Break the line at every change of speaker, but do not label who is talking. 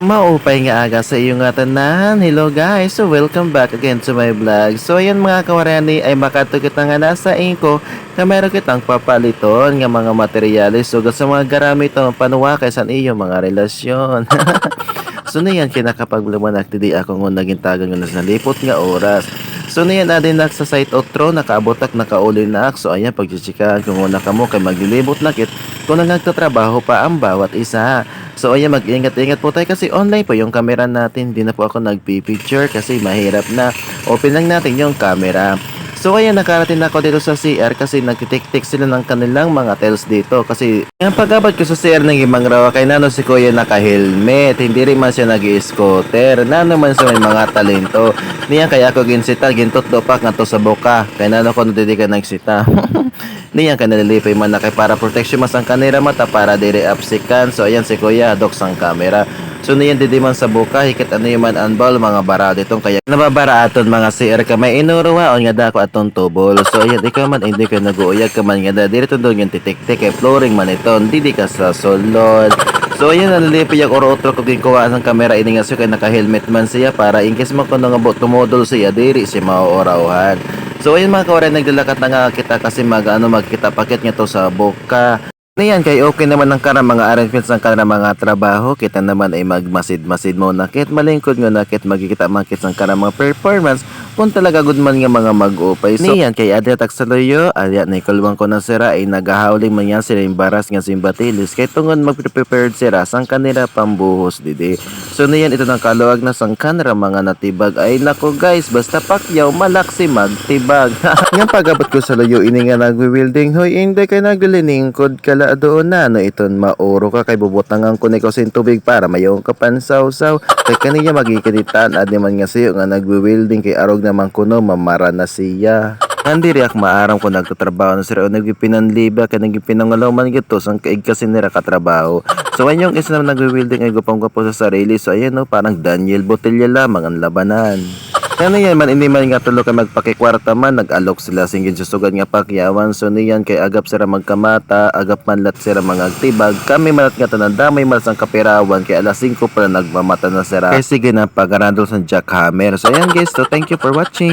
Maupay nga aga sa iyo nga tanan. Hello guys, so welcome back again to my vlog. So ayan mga kawarani ay makatugit na nga nasa inko na meron kitang papaliton nga mga materyales so sa mga garamit ang panuwa kaysa iyo mga relasyon. So na yan kinakapaglaman di ako nga naging tagan nga sa lipot nga oras. So na yan adin nak sa site outro nakaabot ak nakauli na ak. So ayan pagchichikahan kung una ka mo kay maglilibot nakit kung nagtatrabaho pa ang bawat isa. So ayan mag-ingat-ingat po tayo kasi online po yung camera natin. Hindi na po ako nagpipicture kasi mahirap na. Open lang natin yung camera. So ayan nakarating ako dito sa CR kasi nagtitik-tik sila ng kanilang mga tiles dito. Kasi yung pagabot ko sa CR ng ibang rawa kay Nano si Kuya naka-helmet. Hindi rin man siya nag-scooter. Nano man sa may mga talento. Niyan kaya ako ginsita, gintot dopak nga to sa boka. Kay Nano ko nadidi ka nagsita. Niyan ka nalilipay man na kay para protection mas ang kanira mata para dire apsikan. So ayan si Kuya doks ang camera. So niyan didi man sa buka hikit ano yung man unball mga bara ditong kaya nababara aton mga CR ka may inuruwa on nga dako atong tubol. So ayan ikaw man hindi ka nag-uuyag ka man nga da diri tundong yung titik-tik kay flooring man iton didi ka sa sulod. So ayan nalilipi yung oro-otro kung ginkuha ng kamera ini nga siya kay naka-helmet man siya para in case mo kung nga tumodol siya diri siya mauorawhan. So ayun mga kawaran naglalakat na nga kita kasi magkita pakit nga to sa boka. Niyan kay okay naman ang karang mga arrangements ng karang mga trabaho. Kita naman ay magmasid-masid mo nakit malingkod nga nakit magkikita makit ng karang mga performance kung talaga good man nga mga mag-upay. So niyan kay Adria Taxaloyo, Adria na ikalawang ko na sira ay nagahawling man yan sila yung baras nga simbatilis kay tungon mag-prepared sira sang kanila pambuhos didi. So niyan ito ng kaluwag na sang kanira mga natibag ay nako guys basta pakyaw malaksi magtibag. Nga pagabot ko sa loyo ini nga nagwi-wielding hoy hindi kay naglilingkod kala doon na no iton mauro ka kay bubutangan ko ni sin tubig para mayong kapansaw-saw kay kaniya magikinitan ad naman nga siyo nga nagwi-wielding kay arog naman kuno mamara na siya. Nandiri ak maaram ko nagtatrabaho na sila o nagipinanliba kay nagipinangalaw man gito sang kaig kasi nira katrabaho. So anyong isa na nagwi-wielding ay gupang-gupo sa sarili so ayan no parang Daniel Botella lamang ang labanan. Kaya yan man hindi man nga tulo kay magpakikwarta man nag-alok sila singgin susugad nga pakyawan so niyan kay agap sira magkamata agap manlat sira mga agtibag kami malat nga tananda may malas ang kapirawan kay alas 5 pa nagmamata na sira kay sige na pag-arandol sa jackhammer. So ayan guys so thank you for watching.